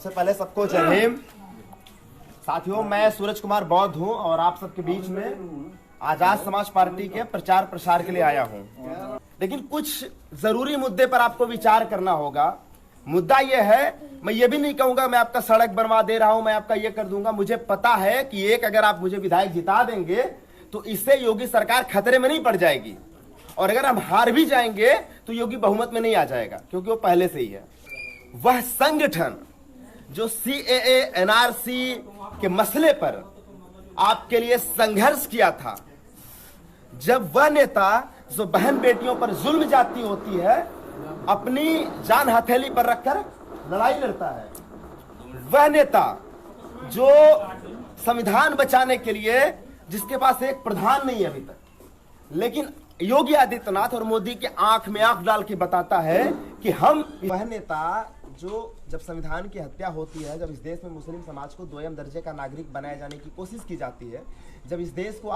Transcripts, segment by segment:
सबसे पहले सबको जय भीम। साथियों, मैं सूरज कुमार बौद्ध हूं और आप सबके बीच में आजाद समाज पार्टी के प्रचार प्रसार के लिए आया हूं। लेकिन कुछ जरूरी मुद्दे पर आपको विचार करना होगा। मुद्दा यह है, मैं ये भी नहीं कहूंगा मैं आपका सड़क बनवा दे रहा हूं, मैं आपका ये कर दूंगा। मुझे पता है कि अगर आप मुझे विधायक जिता देंगे तो इससे योगी सरकार खतरे में नहीं पड़ जाएगी, और अगर हम हार भी जाएंगे तो योगी बहुमत में नहीं आ जाएगा, क्योंकि वो पहले से ही है। वह संगठन जो CAA NRC के मसले पर आपके लिए संघर्ष किया था, जब वह नेता जो बहन बेटियों पर जुल्म जाती होती है अपनी जान हथेली पर रखकर लड़ाई लड़ता है, वह नेता जो संविधान बचाने के लिए जिसके पास एक प्रधान नहीं है अभी तक, लेकिन योगी आदित्यनाथ और मोदी के आंख में आंख डाल के बताता है कि हम, वह नेता जो जब संविधान की हत्या होती है, जब इस देश में मुस्लिम समाज को दोयम दर्जे का नागरिक बनाए जाने की कोशिश की जाती है, जब इस देश के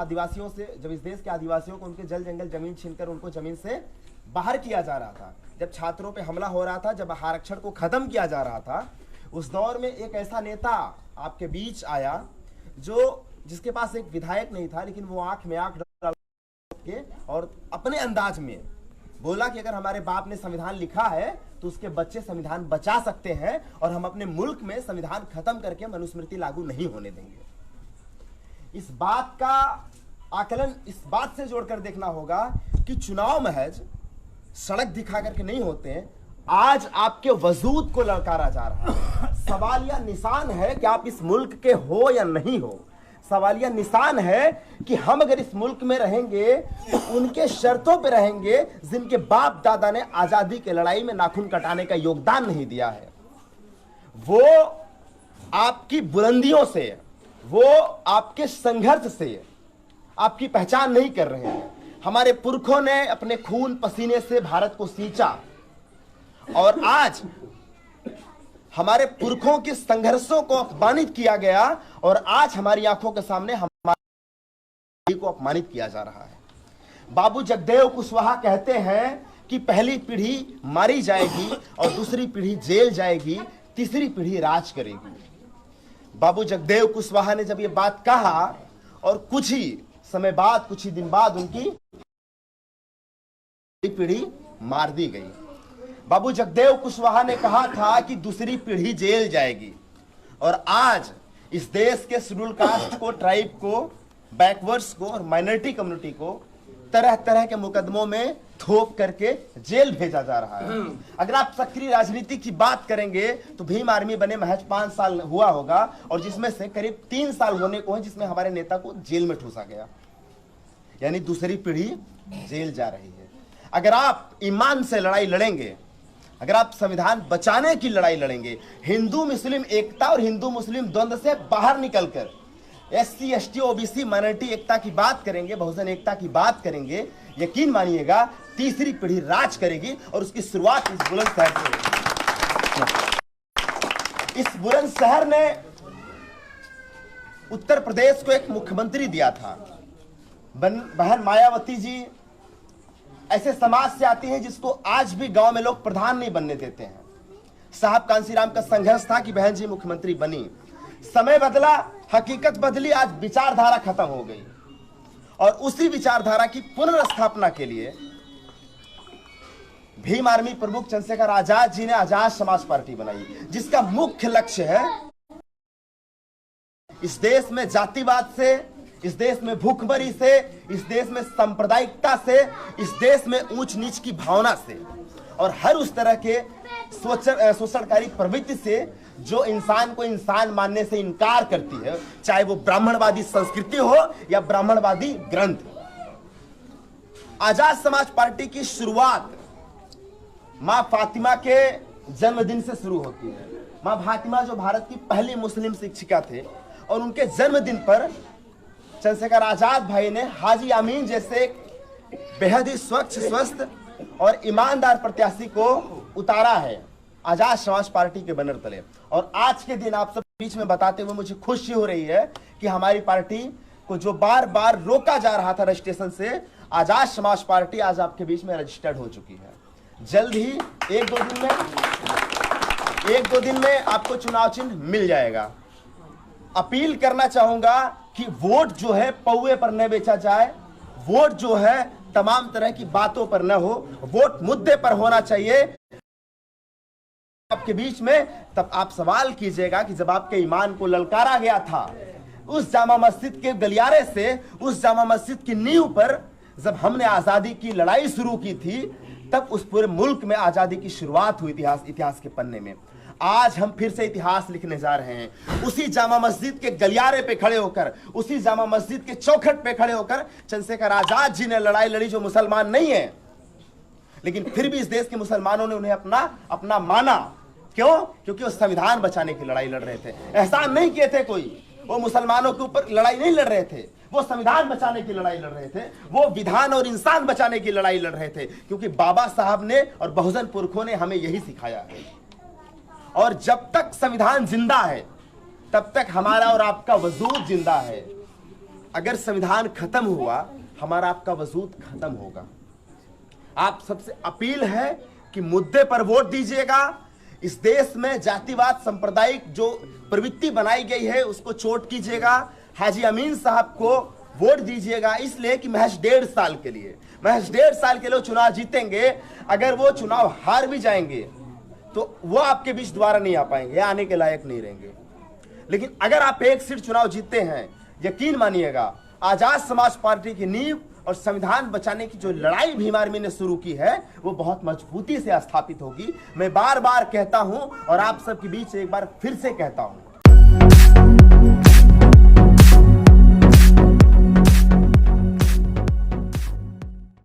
आदिवासियों को उनके जल जंगल जमीन छीनकर उनको जमीन से बाहर किया जा रहा था, जब छात्रों पे हमला हो रहा था, जब आरक्षण को खत्म किया जा रहा था, उस दौर में एक ऐसा नेता आपके बीच आया जिसके पास एक विधायक नहीं था, लेकिन वो आंख में आंख डाल के और अपने अंदाज में बोला कि अगर हमारे बाप ने संविधान लिखा है तो उसके बच्चे संविधान बचा सकते हैं, और हम अपने मुल्क में संविधान खत्म करके मनुस्मृति लागू नहीं होने देंगे। इस बात का आकलन इस बात से जोड़कर देखना होगा कि चुनाव महज सड़क दिखा करके नहीं होते हैं। आज आपके वजूद को ललकारा जा रहा है। सवाल यह निशान है कि आप इस मुल्क के हो या नहीं हो। सवाल यह निशान है कि हम अगर इस मुल्क में रहेंगे तो उनके शर्तों पे रहेंगे जिनके बाप दादा ने आजादी के लड़ाई में नाखून कटाने का योगदान नहीं दिया है। वो आपकी बुलंदियों से, वो आपके संघर्ष से आपकी पहचान नहीं कर रहे हैं। हमारे पुरखों ने अपने खून पसीने से भारत को सींचा, और आज हमारे पुरखों के संघर्षों को अपमानित किया गया, और आज हमारी आंखों के सामने हमारी को अपमानित किया जा रहा है। बाबू जगदेव कुशवाहा कहते हैं कि पहली पीढ़ी मारी जाएगी और दूसरी पीढ़ी जेल जाएगी, तीसरी पीढ़ी राज करेगी। बाबू जगदेव कुशवाहा ने जब ये बात कहा और कुछ ही समय बाद, कुछ ही दिन बाद उनकी पीढ़ी मार दी गई। बाबू जगदेव कुशवाहा ने कहा था कि दूसरी पीढ़ी जेल जाएगी, और आज इस देश के शेड्यूल कास्ट को, ट्राइब को, बैकवर्ड्स को और माइनॉरिटी कम्युनिटी को तरह तरह के मुकदमों में थोप करके जेल भेजा जा रहा है। अगर आप सक्रिय राजनीति की बात करेंगे तो भीम आर्मी बने महज 5 साल हुआ होगा, और जिसमें से करीब 3 साल होने को है जिसमें हमारे नेता को जेल में ठूसा गया, यानी दूसरी पीढ़ी जेल जा रही है। अगर आप ईमान से लड़ाई लड़ेंगे, अगर आप संविधान बचाने की लड़ाई लड़ेंगे, हिंदू मुस्लिम एकता और हिंदू मुस्लिम द्वंद्व से बाहर निकलकर SC ST OBC माइनॉरिटी एकता की बात करेंगे, बहुजन एकता की बात करेंगे, यकीन मानिएगा तीसरी पीढ़ी राज करेगी, और उसकी शुरुआत इस बुलंदशहर से होगी। इस बुलंदशहर ने उत्तर प्रदेश को एक मुख्यमंत्री दिया था। बहन मायावती जी ऐसे समाज से आती हैं जिसको आज भी गांव में लोग प्रधान नहीं बनने देते हैं। साहब कांसीराम का संघर्ष था कि बहन जी मुख्यमंत्री बनी। समय बदला, हकीकत बदली, आज विचारधारा खत्म हो गई, और उसी विचारधारा की पुनर्स्थापना के लिए भीम आर्मी प्रमुख चंद्रशेखर आजाद जी ने आजाद समाज पार्टी बनाई, जिसका मुख्य लक्ष्य है इस देश में जातिवाद से, इस देश में भूखमरी से, इस देश में सांप्रदायिकता से, इस देश में ऊंच नीच की भावना से, और हर उस तरह के शोषणकारी प्रवृत्ति से जो इंसान को इंसान मानने से इनकार करती है, चाहे वो ब्राह्मणवादी संस्कृति हो या ब्राह्मणवादी ग्रंथ। आजाद समाज पार्टी की शुरुआत मां फातिमा के जन्मदिन से शुरू होती है। मां फातिमा जो भारत की पहली मुस्लिम शिक्षिका थे, और उनके जन्मदिन पर चंद्रशेखर आजाद भाई ने हाजी अमीन जैसे बेहद ही स्वच्छ, स्वस्थ और ईमानदार प्रत्याशी को उतारा है आजाद समाज पार्टी के बैनर तले। और आज के दिन आप सब बीच में बताते हुए मुझे खुशी हो रही है कि हमारी पार्टी को जो बार बार रोका जा रहा था रजिस्ट्रेशन से, आजाद समाज पार्टी आज आपके बीच में रजिस्टर्ड हो चुकी है। जल्द ही 1-2 दिन में 1-2 दिन में आपको चुनाव चिन्ह मिल जाएगा। अपील करना चाहूंगा कि वोट जो है पौवे पर न बेचा जाए, वोट जो है तमाम तरह की बातों पर न हो, वोट मुद्दे पर होना चाहिए आपके बीच में। तब आप सवाल कीजिएगा कि जब आपके ईमान को ललकारा गया था उस जामा मस्जिद के गलियारे से, उस जामा मस्जिद की नींव पर जब हमने आजादी की लड़ाई शुरू की थी, तब उस पूरे मुल्क में आजादी की शुरुआत हुई इतिहास के पन्ने में। आज हम फिर से इतिहास लिखने जा रहे हैं। उसी जामा मस्जिद के गलियारे पे खड़े होकर, उसी जामा मस्जिद के चौखट पे खड़े होकर चंद्रशेखर आजाद जी ने लड़ाई लड़ी, जो मुसलमान नहीं है, लेकिन फिर भी इस देश के मुसलमानों ने उन्हें अपना माना। क्यों? क्योंकि वो संविधान बचाने की लड़ाई लड़ रहे थे। एहसान नहीं किए थे कोई, वो मुसलमानों के ऊपर लड़ाई नहीं लड़ रहे थे, वो संविधान बचाने की लड़ाई लड़ रहे थे, वो विधान और इंसान बचाने की लड़ाई लड़ रहे थे। क्योंकि बाबा साहब ने और बहुजन पुरखों ने हमें यही सिखाया है। और जब तक संविधान जिंदा है तब तक हमारा और आपका वजूद जिंदा है। अगर संविधान खत्म हुआ, हमारा आपका वजूद खत्म होगा। आप सबसे अपील है कि मुद्दे पर वोट दीजिएगा। इस देश में जातिवाद, सांप्रदायिक जो प्रवृत्ति बनाई गई है उसको चोट कीजिएगा। हाजी अमीन साहब को वोट दीजिएगा, इसलिए कि महज 1.5 साल के लिए चुनाव जीतेंगे। अगर वो चुनाव हार भी जाएंगे तो वो आपके बीच दोबारा नहीं आ पाएंगे, आने के लायक नहीं रहेंगे। लेकिन अगर आप एक सीट चुनाव जीतते हैं, यकीन मानिएगा आजाद समाज पार्टी की नींव और संविधान बचाने की जो लड़ाई भीम आर्मी ने शुरू की है वो बहुत मजबूती से स्थापित होगी। मैं बार बार कहता हूं और आप सबके बीच एक बार फिर से कहता हूं,